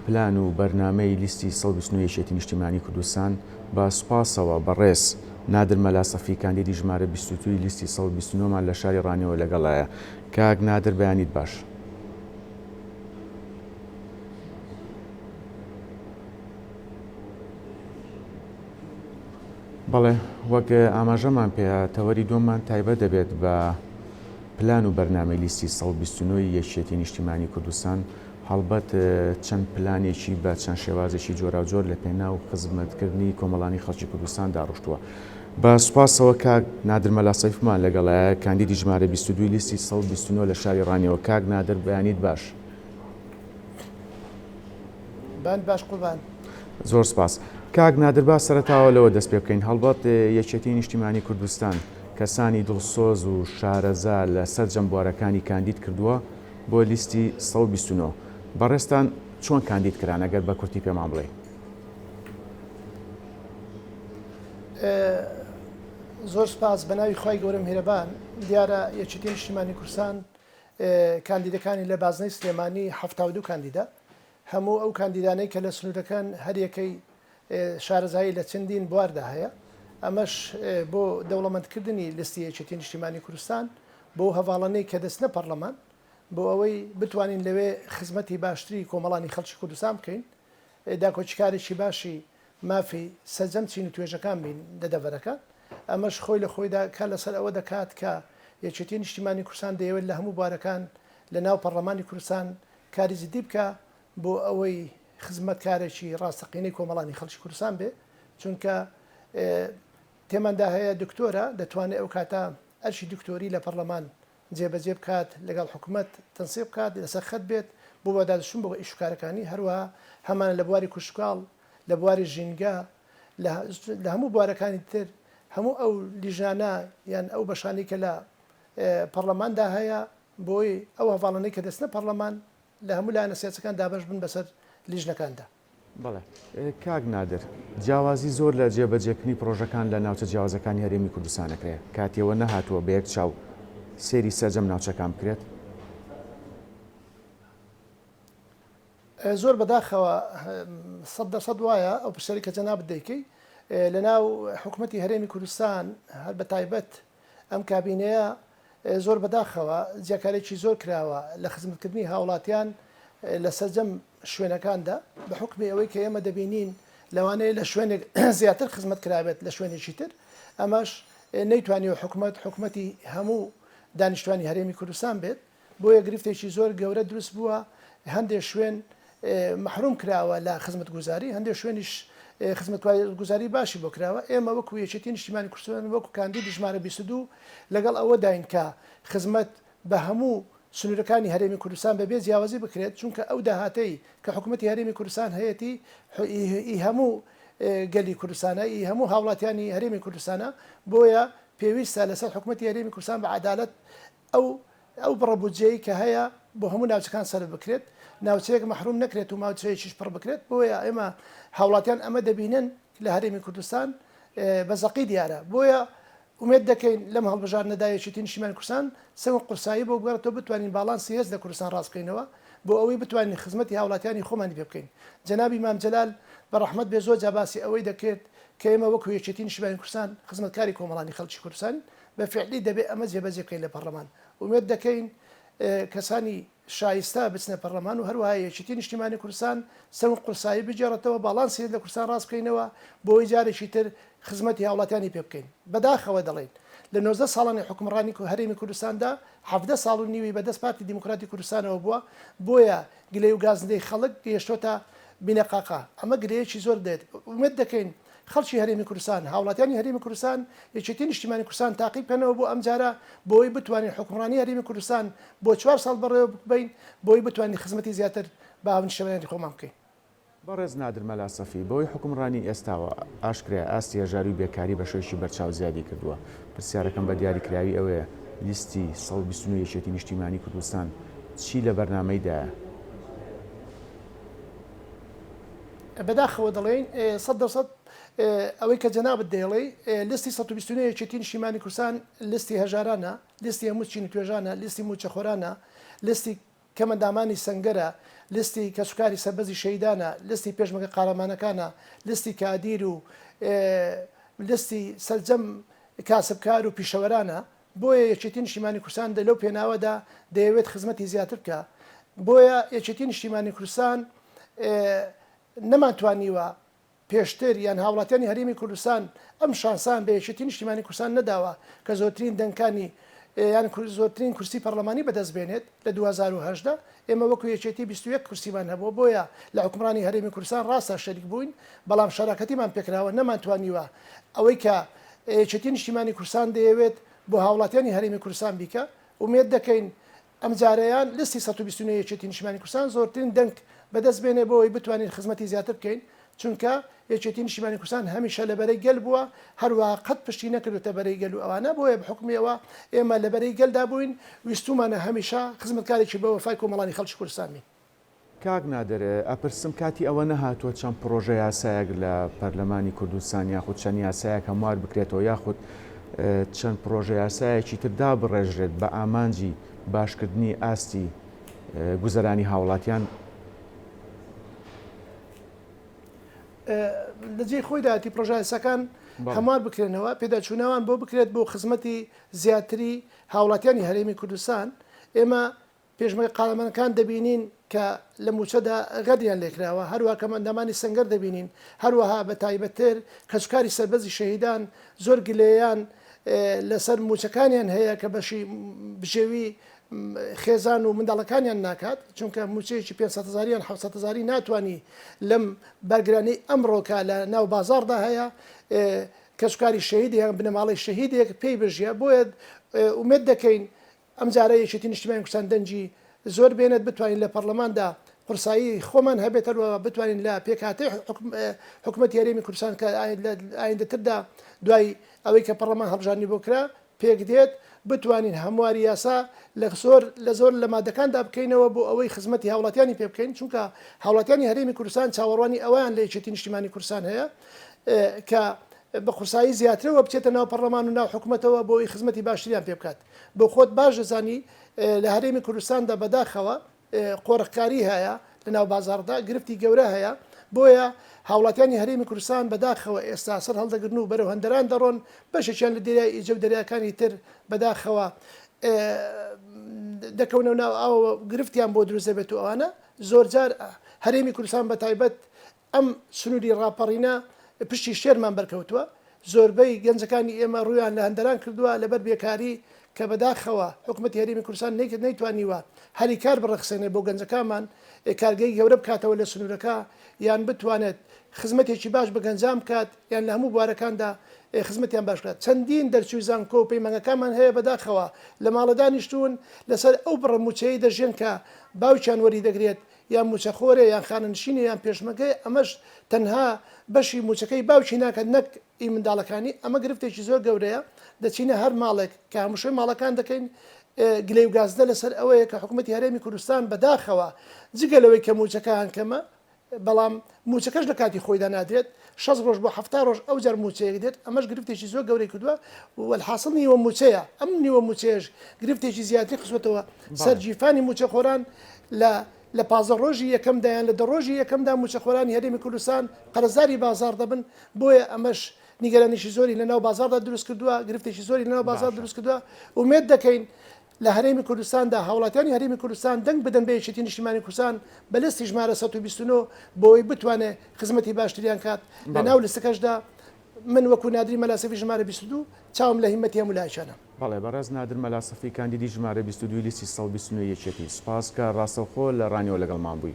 پلان و بەرنامەی لیستی 129 یەکێتی نیشتیمانی کوردستان بە سوپاسەوە بەڕێز نادر مەلاسەفی کاندیدی ژمارە 22 لیستی 129مان لە شاری ڕانیەوە لەگەڵایە. کاک نادر بەیانیت باش. بەڵێ وەک ئاماژەمان پێ تەوەری دووەممان تایبەت دەبێت بە پلان و بەرنامەی لیستی 129 یەکێتی نیشتیمانی کوردستان. هەڵبەت چەند پلانێکی بە چەند شێوازێکی جۆراوجۆر لە پێناو خزمەتکردنی کۆمەڵانی خەڵکی کوردستان داڕشتووە. بە سوپاسەوە کاک نادر مەلاسەفمان لەگەڵایە کاندیدی ژمارە 22 لیستی 129 لە شاری ڕانیەوە. کاک نادر بەیانیت باش. باش قوربان. زۆر سپاس. کاک نادر با سەرەتاوە لەوە دەست پێ بکەین. هەڵبەت یەکێتی نیشتیمانی کوردستان کەسانی دڵسۆز و شارەزا لە سەر جەمبوارەکانی کاندید کردووە بۆ لیستی 129. بەڕێستان چۆن کاندید کران ئەگەر بە کورتی پێمان بڵێ؟ زۆر سپاس بە ناوی خی گەورە میهرەبان. دیارە یەکێتی نیشتیمانی کوردستان کاندیدەکانی لە بازنەی سلێمانی 72 کاندیدا، هەموو ئەو کاندیدانەی کە لە سنوورەکان هەریەکەی شارەزایی لە چەندین بواردا هەیە. ئەمەش بۆ دەوڵەمەندکردنی لیستی یەکێتی نیشتیمانی کوردستان بۆ هەواڵانەی کە دەستنە پەرلەمان بۆ ئەوەی بتوانین لەوێ خزمەتی باشتری کۆمەڵانی خەڵکی کوردستان بکەین، داکۆچیکارێکی باشی مافی سەرجەم چین و توێژەکان بین لە دەڤەرەکان. ئەمەش خۆی لە خۆیدا کە لەسەر ئەوە دەکات کە یەکێتی نیشتیمانی کوردستان دەیەوێت لە هەموو بوارەکان لە ناو پەرلەمانی کوردستان کاری جدی بکە بۆ ئەوەی خزمەتکارێکی ڕاستەقینەی کۆمەڵانی خەڵکی کوردستان بێ، چونکە تێماندا هەیە دکتۆرە دەتوانێت ئەو کاتە ئەرشی دکتۆری لە پەرلەمان جێبەجێ بکات، لەگەڵ حکوومەت تەنسیب بکات، لەسەر خەت بێت بۆ بەدادچوون بۆ ئیشوکارەکانی. هەروەها هەمانە لە بواری کوشتکاڵ، لە بواری ژینگە، لە هەموو بوارەکانی تر هەموو ئەو لیژانە یان ئەو بەشانی کە لە پەرلەماندا هەیە بۆی ئەو هەواڵانەی کە دەستنە پەرلەمان لە هەموو لایەنە سیاسەکان دابەش بن بەسەر لیژنەکاندا. بەڵێ کاک نادر، جیاوازی زۆر لە جێبەجێکردنی پرۆژەکان لە ناوچە جیاوازەکانی هەرێمی کوردستانەکرێت. کاتیەوە نەهاتووە بە یەک چاو سێری سەرجەم ناوچەکان بکرێت؟ زۆر بەداخەوە 100% وایە ئەو پرسیاری کە جەنابەت دەیکەی لە ناو حکوومەتی هەرێمی کوردستان هەر بە تایبەت ئەم کابینەیە زۆر بەداخەوە جیاکارێکی زۆر کراوە لە خزمەتکردنی هاوڵاتیان لە سەرجەم شوێنەکاندا بە حکمی ئەوەی کە ئێمە دەبینین لەوانەیە لە شوێنێک زیاتر خزمەت کرابێت لە شوێنێکی تر. ئەمەش نەیتوانیوە حکومەتی هەموو دانیشتوانی هەرێمی کوردستان بێت، بۆیە گرفتێکی زۆر گەورە دروست بووە. هەندێک شوێن محروم کراوە لە خزمەت گوزاری، هەندێک شوێنیش خزمەت گوزاری باشی بۆ کراوە. ئێمە وەکو یەکێتی نیشتیمانی کوردستان وەکو کاندیدی ژمارە 22 لەگەڵ ئەوە داین کە خزمەت بە هەموو سنوورەکانی هەرێمی کوردستان بەبێ جیاوازی بکرێت، چونکە ئەو داهاتەی کە حکوومەتی هەرێمی کوردستان هەیەی هەموو گەلی کوردستانە، هەموو هاوڵاتیانی هەرێمی کوردستانە، بۆیە پێویستە لەسەر حکوومەتی هەرێمی کوردستان بە عەدالەت ئەو بڕەبوجەیە کە هەیە بۆ هەموو ناوچەکان سەر بکرێت، ناوچەیەک محروم نەکرێت و ناوچەیەکیش پڕ بکرێت. بۆیە ئێمە هاوڵاتیان ئەمە دەبینن لە هەرێمی کوردستان بەزەقی دیارە. بۆیە ومێت دەکەین لەم هەڵبژارنەدا یەکێتی نیشتیمانی کوردستان سەنگ قورسایی بۆ بگەڕێتەوە بتوانین باڵانسی هێز لە کوردستان ڕاست بکەینەوە بۆ ئەوەی بتوانین خزمەتی هاوڵاتیانی خۆمانی پێ بکەین. جەنابی مام جەلال بە ڕەحمەت بێ زۆر جا باسی ئەوەی دەکرێت کە ئێمە وەکو یەکێتی نیشتیمانی کوردستان خزمەتکاری کۆمەڵانی خەڵکی کوردستان بە فعلی دەبێت ئەمە جێبەجێ بکەین لە پەرلەمان. ومێت دەکەین کەسانی شایستا بچنە پەرلەمان و هەروەها یەکێتی نیشتیمانی کوردستان سەنگ قورسایی بجێڕێتەوە باڵانسی لە کوردستان ڕاست بکەینەوە بۆی جارێکی تر خزمەتی هاوڵاتیانی پێ بکەین. بەداخەوە دەڵێن لە 90 ساڵانی حکومڕانی هەرێمی کوردستاندا 17 ساڵ و نیوی بەدەست پارتی دیموکراتی کوردستانەوە بووە، بۆیە گلەی و گازندەی خەڵک گەیشتۆتە بینەقاقا. ئەمە گرەیەکی زۆر دێت. ومێت دەکەین خەڵکی هەرێمی کوردستان، هاوڵاتیانی هەرێمی کوردستان یەکێتی نیشتیمانی کوردستان تاقی بکەنەوە بۆ ئەم جارە بۆی بتوانین حکومڕانی هەرێمی کوردستان بۆ 4 ساڵ بەڕێوە بین بۆی بتوانین خزمەتی زیاتر بە هاونیشتمانی خۆمان بکەین. بەڕێز نادر مەلاسەفی، بەوەی حکومڕانی ئێستاوە ئاشکرا ئاستی هەژاری و بێکاری بە شێوەیەکی بەرچاو زیادی کردووە. پرسیارەکەم بە دیاریکراوی ئەوەیە لیستی 129 یەکێتی نیشتیمانی کوردستان چی لە بەرنامەیدایە؟ بەداخەوە دەڵێن 100% ئەوەی کە جەنابەت دەیڵێ لیستی 129 یەکێتی نیشتیمانی کوردستان لیستی هەژارانە، لیستی هەموو چین و توێژانە، لیستی موچەخۆرانە، لیستی کە مەندامانی سەنگەرە، لستی کەسوکاری سەربەزی شەیدانە، لستی پێشمەرگە قارەمانەکانە، لستی کادیر و لستی سەرجەم کاسبکار و پیشەوەرانە. بۆیە یەکێتی نیشتیمانی کوردستان لەو پێناوەدا دەیەوێت خزمەتی زیاتر بکە. بۆیە یەکێتی نیشتیمانی کوردستان نەمانتوانیوە پێشتر یان هاوڵاتیانی هەرێمی کوردستان ئەم شانسان بە یەکێتی نیشتیمانی کوردستان نەداوە کە زۆرترین دەنگەکانی یان زۆرترین کورسی پەرلەمانی بەدەستبێنێت لە 2010 ئێمە وەکو یەکێتی 21 کورسیمان هەبووە. بۆیە لە حکومڕانی هەرێمی کوردستان ڕاستە شەریک بووین، بەڵام شەراکەتیمان پێکراوە نەمانتوانیوە ئەوەی کە یەکێتی نیشتیمانی کوردستان دەیەوێت بۆ هاوڵاتیانی هەرێمی کوردستان بیکە. ومێد دەکەین ئەم جارەیان لستی 129 یەکێتی نیشتیمانی کوردستان زۆرترین دەنگ بەدەست بێنێ بۆی بتوانین خزمەتی زیاتر بکەین، چونکە یەکێتی نیشتیمانی کوردستان هەمیشە لە بەرەی گەل بووە، هەروەها قەت پشتی نەکردوتە بەرەی گەل و ئەوانە. بۆیە بحکمیەوە ئێمە لە بەرەی گەلدا بووین، ویستومانە هەمیشە خزمەتکارێکی بە وەفای کۆمەڵانی خەڵکی کوردستان بین. کاک نادر، ئەپرسم کاتی ئەوە نەهاتووە چەند پرۆژە یاسایەک لە پەرلەمانی کوردستان یاخود چەند یاسایەک هەموار بکرێتەوە، یاخود چەند پرۆژە یاسایەکی تردا بڕێژرێت بە ئامانجی باشکردنی ئاستی گوزەرانی هاوڵاتیان؟ لەجێ خۆیداتی پرۆژە یاساکان هەموار بکرێنەوە، پێداچوونەوەیان بۆ بکرێت بۆ خزمەتی زیاتری هاوڵاتیانی هەرێمی کوردستان. ئێمە پێشمەرگە قارەمانەکان دەبینین کە لە موچەدا غەریان لێکراوە، هەروەها کەمەندەمانی سەنگەر دەبینین، هەروەها بە تایبەتتر کەسوکاری سەربەزی شەهیدان زۆر گلەیان لەسەر موچەکانیان هەیە کە بەشی بژێوی خێزان و منداڵەکانیان ناکات، چونکە موچەیەکی 500,000 700,000 ناتوانانی لەم بەرگرانی ئەمڕۆکە لە ناو بازاردا هەیە کەسوکاری شەهیدیان بنەماڵی شەهیدێک پێی بژە. بۆیە ئومێد دەکەین ئەم جارە یەکێتی نیشتیمانی کوردستان دەنجی زۆر بێنێت، بتوانین لە پەرلەماندا قورسایی خۆمان هەبێتەوە، بتوانین لە پێکهاتەی حکوومەتی هەرێمی کوردستان کە ئایندەتردا دوای ئەوەی کە پەرلەمان هەڵبژاردننی بۆ کرا پێک دێت، بتوانین هەمواری یاسا لە زۆر لە مادەکاندا بکەینەوە بۆ ئەوەی خزمەتی هاوڵاتیانی پێ بکەین، چونکە هاوڵاتیانی هەرێمی کوردستان چاوەڕوانی ئەویان لە یەکێتی نیشتیمانی کوردستان هەیە کە بە قورسایی زیاترەوە بچێتە ناو پەرلەمان و ناو حکوومەتەوە بۆی خزمەتی باشتریان پێ بکات. بۆ خۆت باش دەزانی لە هەرێمی کوردستاندا بەداخەوە قۆڕەکاری هەیە لە ناو بازاردا، گرفتی گەورە هەیە. بۆیە هاوڵاتیانی هەرێمی کوردستان بەداخەوە ئێستا سەر هەڵدەگرن و بەرەو هەندەران دەڕۆن، بەشێکیان لە دەریای ئیجە و دەریاکانی تر بەداخەوە دەکەونەوە ناو ئەو گرفتیان بۆ دروست دەبێت و ئەوانە زۆرجار هەرێمی کوردستان بە تایبەت ئەم سنووری ڕاپەڕینە پشتی شێرمان بەرکەوتووە. زۆربەی گەنجەکانی ئێمە ڕویان لە هەندەران کردووە لەبەر بێکاری کە بەداخەوە حکوومەتی هەرێمی کوردستان نەیتوانیوە هەری کار بڕەخسێنێ بۆ گەنجەکانمان کارگەی گەورە بکاتەوە لە سنوورەکە، یان بتوانێت خزمەتێکی باش بە گەنجام بکات، یان لە هەموو بوارەکاندا خزمەتیان باش بکات. چەندین دەرچووی زانکۆ و پەیمانگەکانمان هەیە بەداخەوە لە ماڵە دانیشتوون لەسەر ئەو بڕە موچەیە دەژێن کە باوچیان وەری دەگرێت، یان موچەخۆرێ یان خانەنشینە یان پێشمەکەی، ئەمەش تەنها بەشی موچەکەی باوکی ناکات نەک ئی منداڵەکانی. ئەمە گرفتێکی زۆر گەورەیە، دەچینە هەر ماڵێک کە هەمووشەی ماڵەکان دەکەین گلەی و گازدە لەسەر ئەوەیە کە حکوومەتی هەرێمی کوردستان بەداخەوە جگەلەوەی کە موچەکان کەمە، بەڵام موچەکەش لە کاتی خۆیدا نادرێت 6 ڕۆژ بۆ 7 ڕۆژ ئەو جار موچەیەک دێت. ئەمەش گرفتێکی زۆر گەورەی کردووە والحاصل نیوە موچەیە. ئەم نیوە موچەیەش گرفتێکی زیاتری خستوەتەوە سەر جیفانی موچەخۆران لە 15 ڕۆژی یەکەمدا یان لە 10 ڕۆژی یەکەمدا موچەخۆرانی هەرێمی کوردستان قەرزداری بازار دەبن. بۆیە ئەمەش نیگەرانیشی زۆری لە ناو بازاردا دروست کردووە، گرفتێکی زۆری لە ناو بازار دروست کردووە. ومێد دەکەین لە هەرێمی کوردستاندا هاوڵاتیانی هەرێمی کوردستان دەنگ بدەن بە یەکێتی نیشتیمانی کوردستان بە لستی ژمارە 129 بۆی بتوانێت خزمەتی باشتریان کات. لە ناو لستەکەشدا من وەکو نادری مەلاسەفی ژمارە 22 چاوم لە هیمەتی هەموو لایشانە. بەڵێ بەڕێز نادر مەلاسەفی کاندیدی ژمارە 22 لیستی 129 یەکێتی. سپاس کە ڕاستەوخۆ لە ڕانیەوە لەگەڵمان بووی.